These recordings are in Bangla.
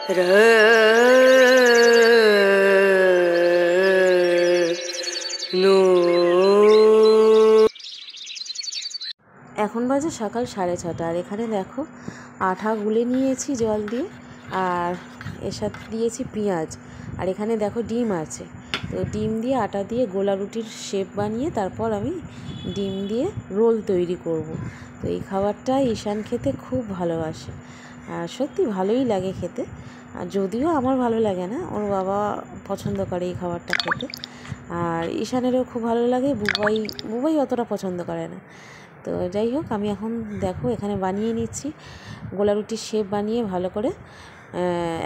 এখন বাজে সকাল 6:30 আর এখানে দেখো আটা গুলে নিয়েছি জল দিয়ে, আর এর সাথে দিয়েছি পেঁয়াজ, আর এখানে দেখো ডিম আছে। তো ডিম দিয়ে আটা দিয়ে গোলা রুটির শেপ বানিয়ে তারপর আমি ডিম দিয়ে রোল তৈরি করব। তো এই খাবারটা ঈশান খেতে খুব ভালোবাসে, আর সত্যি ভালোই লাগে খেতে। আর যদিও আমার ভালো লাগে না, ওর বাবা পছন্দ করে এই খাবারটা খেতে, আর ঈশানেরও খুব ভালো লাগে। বুবাই অতটা পছন্দ করে না। তো যাই হোক, আমি এখন দেখো এখানে বানিয়ে নিচ্ছি গোলা রুটির শেপ বানিয়ে ভালো করে।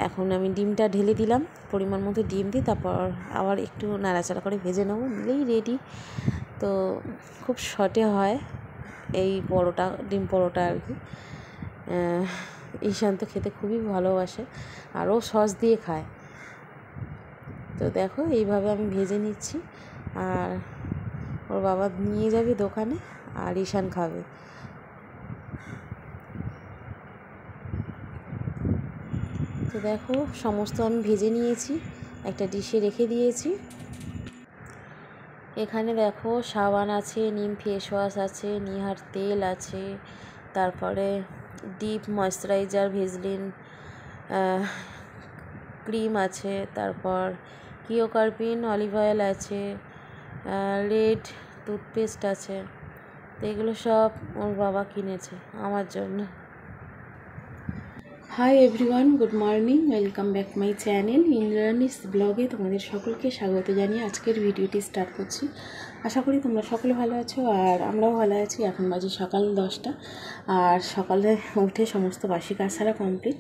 এখন আমি ডিমটা ঢেলে দিলাম, পরিমাণ মতো ডিম দিই, তারপর আবার একটু নাড়াচাড়া করে ভেজে নেবো, নিলেই রেডি। তো খুব শর্টে হয় এই পরোটা, ডিম পরোটা আর কি। ঈশান তো খেতে খুবই ভালোবাসে, আর ও সস দিয়ে খায়। তো দেখো এইভাবে আমি ভেজে নিচ্ছি, আর ওর বাবা নিয়ে যাবে দোকানে, আর ঈশান খাবে। তো দেখো সমস্ত আমি ভেজে নিয়েছি, একটা ডিশে রেখে দিয়েছি। এখানে দেখো সাবান আছে, নিম ফেস ওয়াশ আছে, নিহার তেল আছে, তারপরে ডিপ ময়েশ্চারাইজার ভেজলিন ক্রিম আছে, তারপর কিওকার্পিন অলিভ অয়েল আছে, রেড টুথপেস্ট আছে। তো এগুলো সব ওর বাবা কিনেছে আমার জন্য। Hi everyone, good morning, welcome back my channel Indrani's ব্লগে তোমাদের সকলকে স্বাগত জানিয়ে আজকের ভিডিওটি স্টার্ট করছি। আশা করি তোমরা সকলে ভালো আছো, আর আমরাও ভালো আছি। এখন বাজে সকাল 10টা, আর সকালে উঠে সমস্ত বাসি কাজ সারা কমপ্লিট।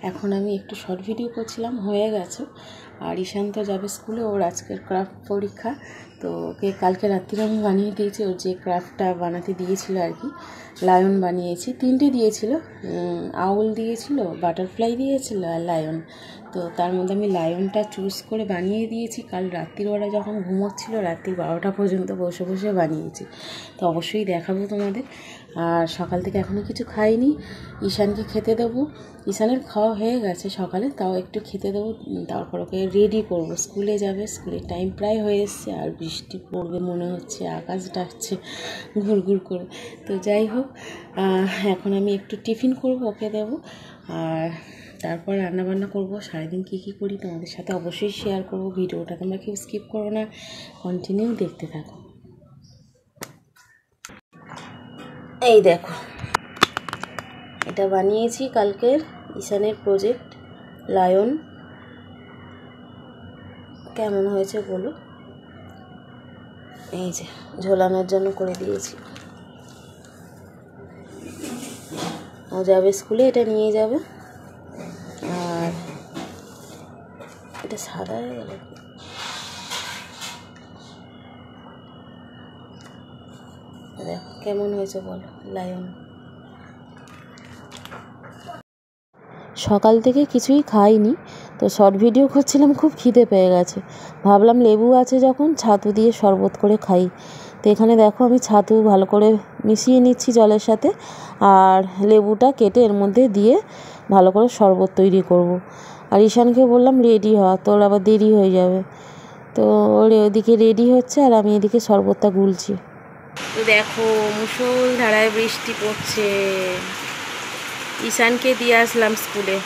এখন আমি একটু শর্ট ভিডিও করছিলাম, হয়ে গেছে। আর ঈশান তো যাবে স্কুলে, ওর আজকের ক্রাফট পরীক্ষা। তো ওকে কালকে রাত্রিরে আমি বানিয়ে দিয়েছি, ওর যে ক্রাফটটা বানাতে দিয়েছিল আর কি। লায়ন বানিয়েছি, 3টে দিয়েছিল, আউল দিয়েছিল, বাটারফ্লাই দিয়েছিল, আর লায়ন। তো তার মধ্যে আমি লায়নটা চুজ করে বানিয়ে দিয়েছি। কাল রাত্রির ওরা যখন ঘুমোচ্ছিল, রাত্রি 12টা পর্যন্ত বসে বসে বানিয়েছি। তো অবশ্যই দেখাবো তোমাদের। আর সকাল থেকে এখনও কিছু খাইনি, ঈশানকে খেতে দেবো। ঈশানের খাওয়া হয়ে গেছে সকালে, তাও একটু খেতে দেবো, তারপর ওকে রেডি করবো, স্কুলে যাবে। স্কুলের টাইম প্রায় হয়ে এসছে, আর বৃষ্টি পড়বে মনে হচ্ছে, আকাশ ডাকছে ঘুরঘুর করে। তো যাই হোক, এখন আমি একটু টিফিন করবো, ওকে দেবো, আর তারপর রান্নাবান্না করবো। সারাদিন কী কী করি তোমাদের সাথে অবশ্যই শেয়ার করবো। ভিডিওটা তোমরা কেউ স্কিপ করো না, কন্টিনিউ দেখতে থাকো। এই দেখো, এটা বানিয়েছি কালকের ঈশানের প্রজেক্ট লায়ন। কেমন হয়েছে বলো। এই যে ঝোলানোর জন্য করে দিয়েছি, ও যাবে স্কুলে, এটা নিয়ে যাবে। আর এটা সাদা হয়ে গেল, দেখো কেমন হয়েছে বলো লায়ন। সকাল থেকে কিছুই খাইনি, তো শর্ট ভিডিও করছিলাম, খুব খিদে পেয়ে গেছে। ভাবলাম লেবু আছে যখন, ছাতু দিয়ে শরবত করে খাই। তো এখানে দেখো আমি ছাতু ভালো করে মিশিয়ে নিচ্ছি জলের সাথে, আর লেবুটা কেটে এর মধ্যে দিয়ে ভালো করে শরবত তৈরি করব। আর ঈশানকে বললাম রেডি হ, তোর আবার দেরি হয়ে যাবে। তো ওদিকে রেডি হচ্ছে, আর আমি এদিকে শরবতটা গুলছি। তো দেখো মুষলধারায় বৃষ্টি পড়ছে। ঈশানকে দিয়ে আসলাম স্কুলে,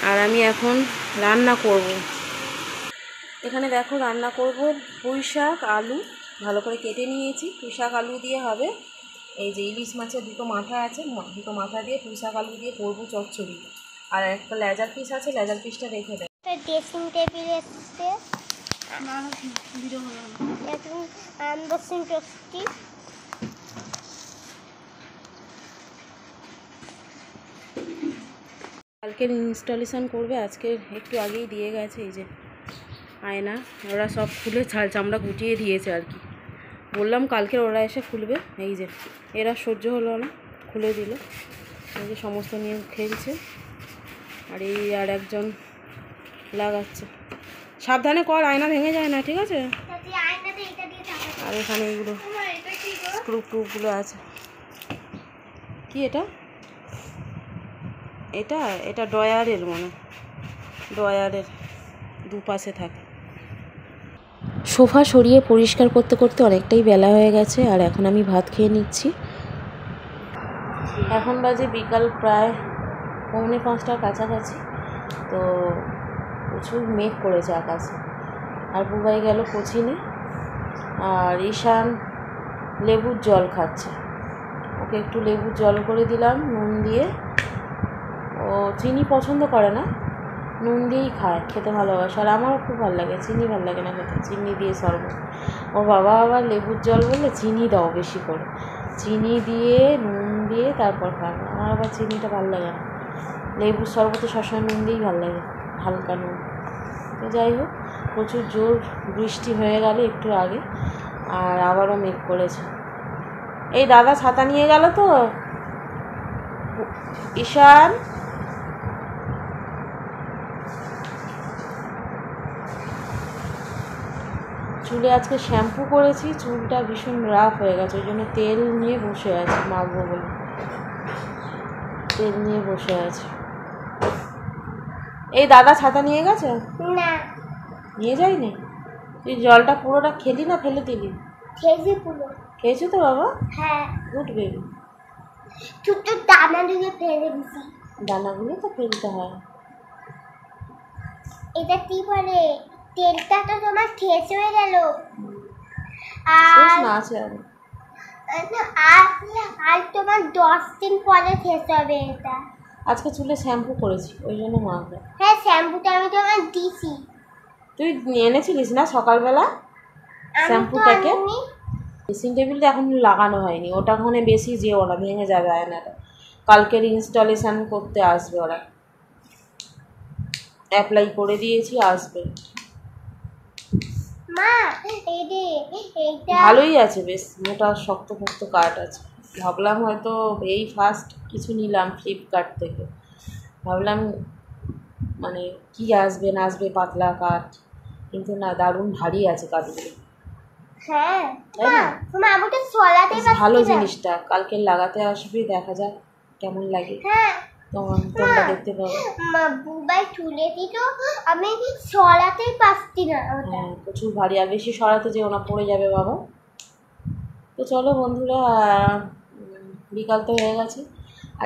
আর আমি এখন রান্না করব। এখানে দেখো রান্না করব পুঁই শাক আলু, ভালো করে কেটে নিয়েছি। পুঁই শাক আলু দিয়ে হবে, এই যে ইলিশ মাছের 2টো মাথা আছে, 2টো মাথা দিয়ে পুঁই শাক আলু দিয়ে করবো চচ্চড়ি। আর একটা লেজার পিস আছে, লেজার পিসটা রেখে দেয়। ড্রেসিং টেবিল এসছে, আনবক্সিং করছি। কালকের ইনস্টলেশন করবে, আজকে একটু আগেই দিয়ে গেছে। এই যে আয়না, ওরা সব খুলে ছাল চামড়া গুটিয়ে দিয়েছে আর কি। বললাম কালকে ওরা এসে খুলবে, এই যে এরা সহ্য হলো না, খুলে দিল। এই যে সমস্ত নিয়ে খেলছে, আর এই আর একজন লাগাচ্ছে। সাবধানে কর, আয়না ভেঙে যায় না, ঠিক আছে। আর এখানে এইগুলো স্ক্রু টুপগুলো আছে। কি এটা? এটা এটা ডয়ারের মনে, ডয়ারের দুপাশে থাকে। সোফা সরিয়ে পরিষ্কার করতে করতে অনেকটাই বেলা হয়ে গেছে, আর এখন আমি ভাত খেয়ে নিচ্ছি। এখন বাজে বিকাল প্রায় 4:45টার কাছাকাছি। তো প্রচুর মেঘ করেছে আকাশে। আর বুবাই গেল কোচিনে, আর ঈশান লেবুর জল খাচ্ছে। ওকে একটু লেবুর জল করে দিলাম নুন দিয়ে। ও চিনি পছন্দ করে না, নুন দিয়েই খায়, খেতে ভালোবাসে। আর আমারও খুব ভালো লাগে, চিনি ভালো লাগে না খেতে, চিনি দিয়ে শরবত। ওর বাবা আবার লেবুর জল বললে চিনি দাও বেশি করে, চিনি দিয়ে নুন দিয়ে তারপর খাবে। আমার আবার চিনিটা ভালো লাগে না, লেবুর শরবতে সবসময় নুন দিয়েই ভালো লাগে, হালকা নুন। তো যাই হোক, প্রচুর জোর বৃষ্টি হয়ে গেল একটু আগে, আর আবারও মেঘ করেছে। এই দাদা ছাতা নিয়ে গেল তো। ঈশান, চুলে আজকে শ্যাম্পু করেছি, চুলটা ভীষণ রাফ হয়ে গেছে, ওই জন্য তেল নিয়ে বসে আছি, মাখবো বলে তেল নিয়ে বসে আছে। এই দাদা ছাতা নিয়ে গেছে? না, নিয়ে যায়নি। তুই জলটা পুরোটা খেলি না ফেলে দিলি? খেয়েছি পুরো। খেয়েছো তো বাবা? হ্যাঁ, গুড বেবি। তুই তো দানা দিয়ে ফেলে দিছি। দানাগুলো তো ফেলতে হয়। এটা কি বলে, তেলটা তো তোমার শেষ হয়ে গেল। শেষ আর না আছে আর। আর তোমার 10 দিন পরে শেষ হবে এটা। আজকে চুলে শ্যাম্পু করেছি, ওই জন্য মাখবে। হ্যাঁ, শ্যাম্পুটা আমি তোমার দিছি। তুই এনেছিলিস না সকালবেলা শ্যাম্পু প্যাকেট? ড্রেসিং টেবিলটা এখন লাগানো হয়নি, ওটা ওখানে বেশি যেও না, ভেঙে যাবে আয়নাটা। কালকের ইনস্টলেশন করতে আসবে ওরা, অ্যাপ্লাই করে দিয়েছি, আসবে। মা, এইটা ভালোই আছে, বেশ মোটা শক্ত শক্ত কাঠ আছে। ভাবলাম হয়তো এই ফার্স্ট কিছু নিলাম ফ্লিপকার্ট থেকে, ভাবলাম মানে কি আসবে না আসবে, পাতলা কাঠ, কিন্তু না, দারুণ ভারী আছে কাঠগুলো। হ্যাঁ, তাই না? তোমার আবুটা সলাতে পারছি না। ভালো জিনিসটা কালকে লাগাতে আসবে, দেখা যাক কেমন লাগে। হ্যাঁ, তোমরা দেখতে পাবে। মা বুবাই তুলে দিত, আমি সরাতেই পারছি না। হ্যাঁ, প্রচুর ভারী, আর বেশি সরাতে যেও না, পড়ে যাবে বাবা। তো চলো বন্ধুরা, বিকাল তো হয়ে গেছে, আর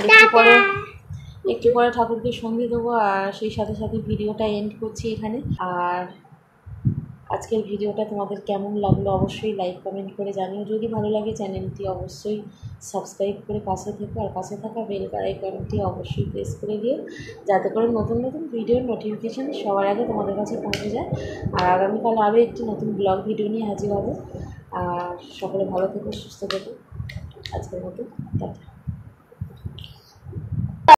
একটু পরে ঠাকুরকে সন্ধে দেবো, আর সেই সাথে সাথে ভিডিওটা এন্ড করছি এখানে। আর আজকের ভিডিওটা তোমাদের কেমন লাগলো অবশ্যই লাইক কমেন্ট করে জানিও। যদি ভালো লাগে চ্যানেলটি অবশ্যই সাবস্ক্রাইব করে পাশে থেকো, আর পাশে থাকা বেল আইকনটি অবশ্যই প্রেস করে দিও, যাতে করে নতুন নতুন ভিডিওর নোটিফিকেশান সবার আগে তোমাদের কাছে পৌঁছে যায়। আর আগামীকাল আরও একটি নতুন ব্লগ ভিডিও নিয়ে হাজির হবো। আর সকলে ভালো থেকো, সুস্থ থেকো। আজকের মতো টাটা।